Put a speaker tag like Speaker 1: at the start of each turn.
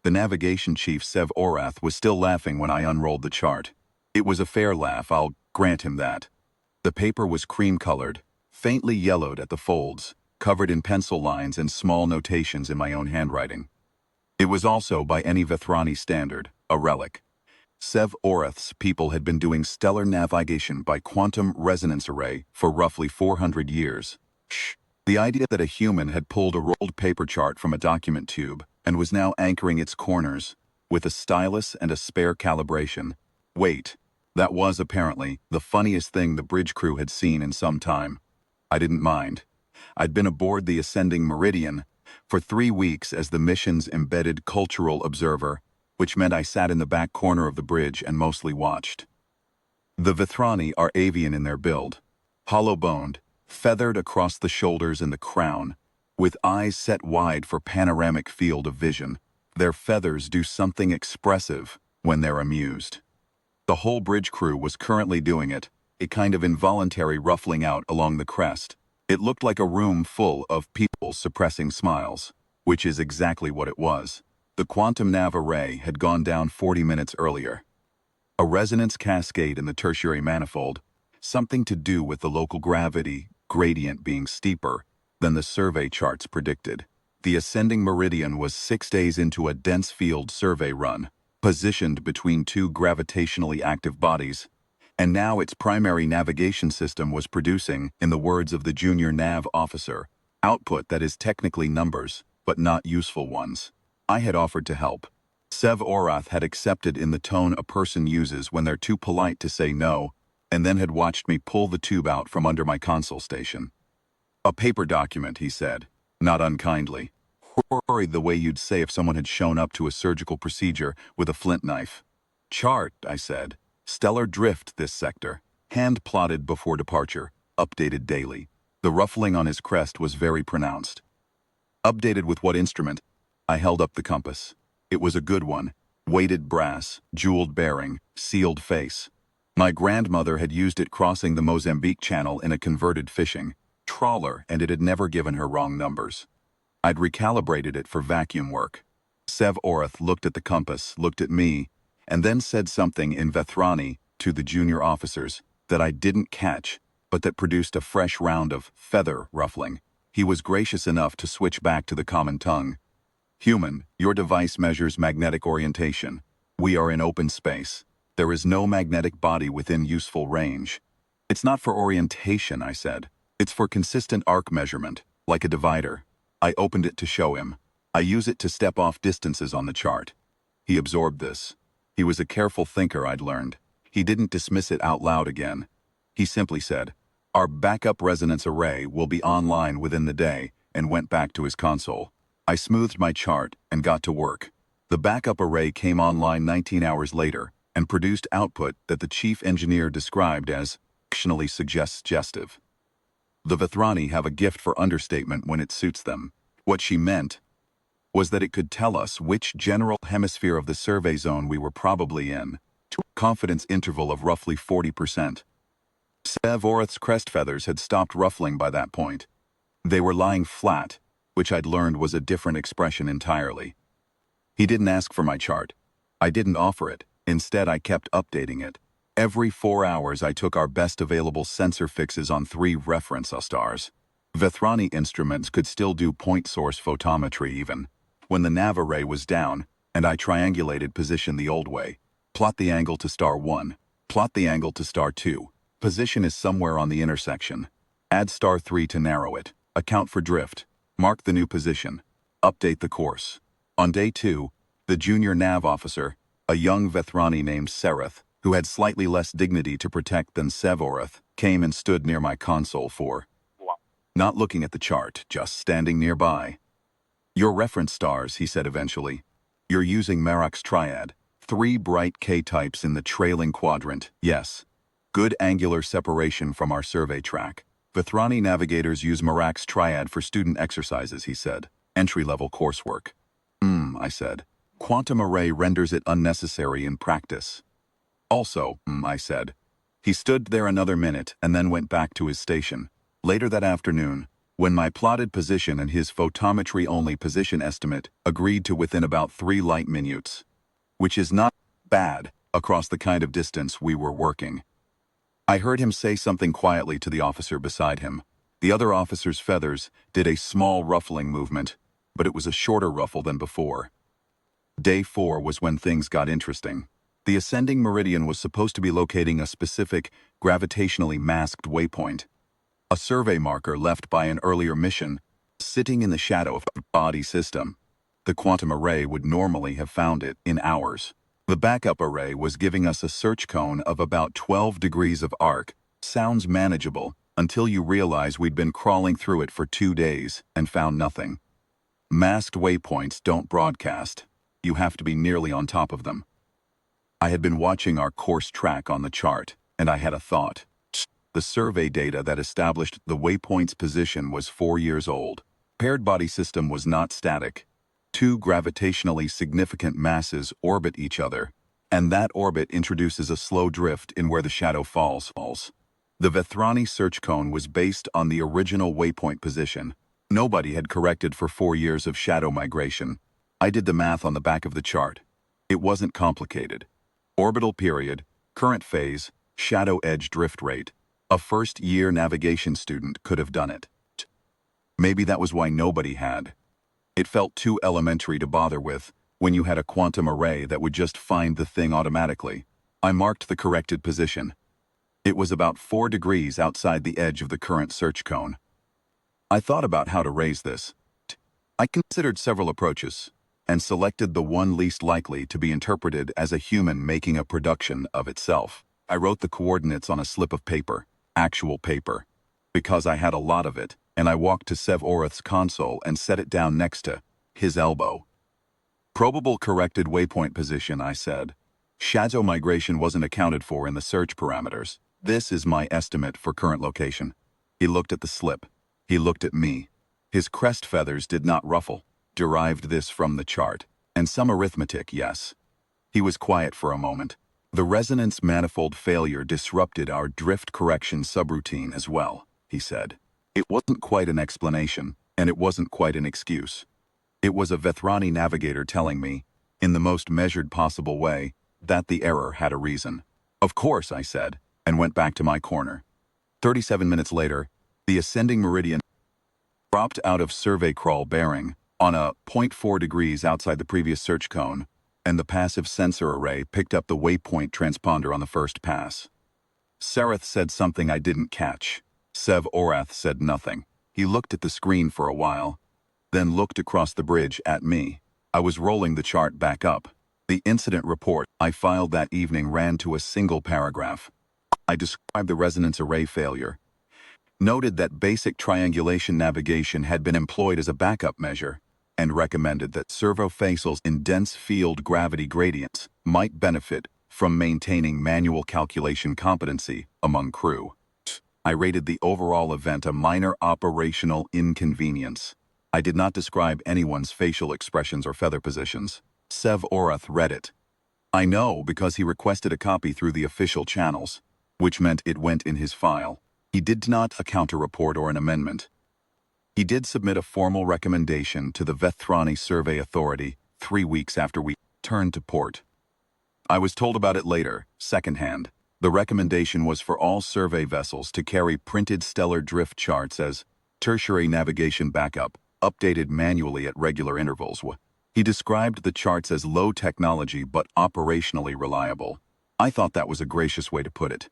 Speaker 1: The navigation chief Sev Orath was still laughing when I unrolled the chart. It was a fair laugh, I'll grant him that. The paper was cream-colored, faintly yellowed at the folds, covered in pencil lines and small notations in my own handwriting. It was also, by any Vethrani standard, a relic. Sev Orath's people had been doing stellar navigation by quantum resonance array for roughly 400 years. The idea that a human had pulled a rolled paper chart from a document tube and was now anchoring its corners with a stylus and a spare calibration. Wait, that was apparently the funniest thing the bridge crew had seen in some time. I didn't mind. I'd been aboard the ascending Meridian for 3 weeks as the mission's embedded cultural observer, which meant I sat in the back corner of the bridge and mostly watched. The Vethrani are avian in their build, hollow-boned, feathered across the shoulders and the crown, with eyes set wide for panoramic field of vision. Their feathers do something expressive when they're amused. The whole bridge crew was currently doing it, a kind of involuntary ruffling out along the crest. It looked like a room full of people suppressing smiles, which is exactly what it was. The quantum nav array had gone down 40 minutes earlier. A resonance cascade in the tertiary manifold, something to do with the local gravity gradient being steeper than the survey charts predicted. The ascending meridian was 6 days into a dense field survey run, positioned between two gravitationally active bodies, and now its primary navigation system was producing, in the words of the junior nav officer, output that is technically numbers, but not useful ones. I had offered to help. Sev Orath had accepted in the tone a person uses when they're too polite to say no, and then had watched me pull the tube out from under my console station. A paper document, he said, not unkindly. Worried the way you'd say if someone had shown up to a surgical procedure with a flint knife. Chart, I said. Stellar drift this sector. Hand plotted before departure. Updated daily. The ruffling on his crest was very pronounced. Updated with what instrument? I held up the compass. It was a good one. Weighted brass, jeweled bearing, sealed face. My grandmother had used it crossing the Mozambique Channel in a converted fishing trawler, and it had never given her wrong numbers. I'd recalibrated it for vacuum work. Sev Orath looked at the compass, looked at me, and then said something in Vethrani to the junior officers that I didn't catch, but that produced a fresh round of feather ruffling. He was gracious enough to switch back to the common tongue. Human, your device measures magnetic orientation. We are in open space. There is no magnetic body within useful range. It's not for orientation, I said. It's for consistent arc measurement, like a divider. I opened it to show him. I use it to step off distances on the chart. He absorbed this. He was a careful thinker, I'd learned. He didn't dismiss it out loud again. He simply said, "Our backup resonance array will be online within the day," and went back to his console. I smoothed my chart and got to work. The backup array came online 19 hours later and produced output that the chief engineer described as functionally suggestive. The Vethrani have a gift for understatement when it suits them. What she meant was that it could tell us which general hemisphere of the survey zone we were probably in, to a confidence interval of roughly 40%. Sev Orath's crest feathers had stopped ruffling by that point. They were lying flat, which I'd learned was a different expression entirely. He didn't ask for my chart. I didn't offer it. Instead, I kept updating it. Every 4 hours, I took our best available sensor fixes on 3 reference stars. Vethrani instruments could still do point source photometry even. When the nav array was down, and I triangulated position the old way. Plot the angle to star 1. Plot the angle to star 2. Position is somewhere on the intersection. Add star 3 to narrow it. Account for drift. Mark the new position. Update the course. On day 2, the junior nav officer, a young Vethrani named Sereth, who had slightly less dignity to protect than Sev Orath, came and stood near my console for, not looking at the chart, just standing nearby. "Your reference stars," he said eventually. "You're using Merak's triad. 3 bright K-types in the trailing quadrant, yes. Good angular separation from our survey track. Vethrani navigators use Merak's triad for student exercises," he said. "Entry-level coursework." I said. "Quantum array renders it unnecessary in practice." "Also," I said. He stood there another minute and then went back to his station. Later that afternoon, when my plotted position and his photometry-only position estimate agreed to within about 3 light minutes, which is not bad across the kind of distance we were working. I heard him say something quietly to the officer beside him. The other officer's feathers did a small ruffling movement, but it was a shorter ruffle than before. Day 4 was when things got interesting. The ascending meridian was supposed to be locating a specific, gravitationally masked waypoint, a survey marker left by an earlier mission, sitting in the shadow of the body system. The quantum array would normally have found it in hours. The backup array was giving us a search cone of about 12 degrees of arc. Sounds manageable until you realize we'd been crawling through it for 2 days and found nothing. Masked waypoints don't broadcast. You have to be nearly on top of them. I had been watching our course track on the chart, and I had a thought. The survey data that established the waypoint's position was 4 years old. Paired body system was not static. 2 gravitationally significant masses orbit each other, and that orbit introduces a slow drift in where the shadow falls. The Vethrani search cone was based on the original waypoint position. Nobody had corrected for 4 years of shadow migration. I did the math on the back of the chart. It wasn't complicated. Orbital period, current phase, shadow edge drift rate. A first-year navigation student could have done it. Maybe that was why nobody had. It felt too elementary to bother with when you had a quantum array that would just find the thing automatically. I marked the corrected position. It was about 4 degrees outside the edge of the current search cone. I thought about how to raise this. I considered several approaches and selected the one least likely to be interpreted as a human making a production of itself. I wrote the coordinates on a slip of paper. Actual paper, because I had a lot of it, and I walked to Sev Orath's console and set it down next to his elbow. Probable corrected waypoint position, I said. Shadow migration wasn't accounted for in the search parameters. This is my estimate for current location. He looked at the slip. He looked at me. His crest feathers did not ruffle. Derived this from the chart, and some arithmetic, yes. He was quiet for a moment. The resonance manifold failure disrupted our drift correction subroutine as well, he said. It wasn't quite an explanation, and it wasn't quite an excuse. It was a Vethrani navigator telling me, in the most measured possible way, that the error had a reason. Of course, I said, and went back to my corner. 37 minutes later, the ascending meridian dropped out of survey crawl bearing on a 0.4 degrees outside the previous search cone, and the passive sensor array picked up the waypoint transponder on the first pass. Sarath said something I didn't catch. Sev Orath said nothing. He looked at the screen for a while, then looked across the bridge at me. I was rolling the chart back up. The incident report I filed that evening ran to a single paragraph. I described the resonance array failure, noted that basic triangulation navigation had been employed as a backup measure, and recommended that servofacials in dense field gravity gradients might benefit from maintaining manual calculation competency among crew. I rated the overall event a minor operational inconvenience. I did not describe anyone's facial expressions or feather positions. Sev Orath read it. I know because he requested a copy through the official channels, which meant it went in his file. He did not a counter-report or an amendment. He did submit a formal recommendation to the Vethrani Survey Authority 3 weeks after we turned to port. I was told about it later, secondhand. The recommendation was for all survey vessels to carry printed stellar drift charts as tertiary navigation backup, updated manually at regular intervals. He described the charts as low technology but operationally reliable. I thought that was a gracious way to put it.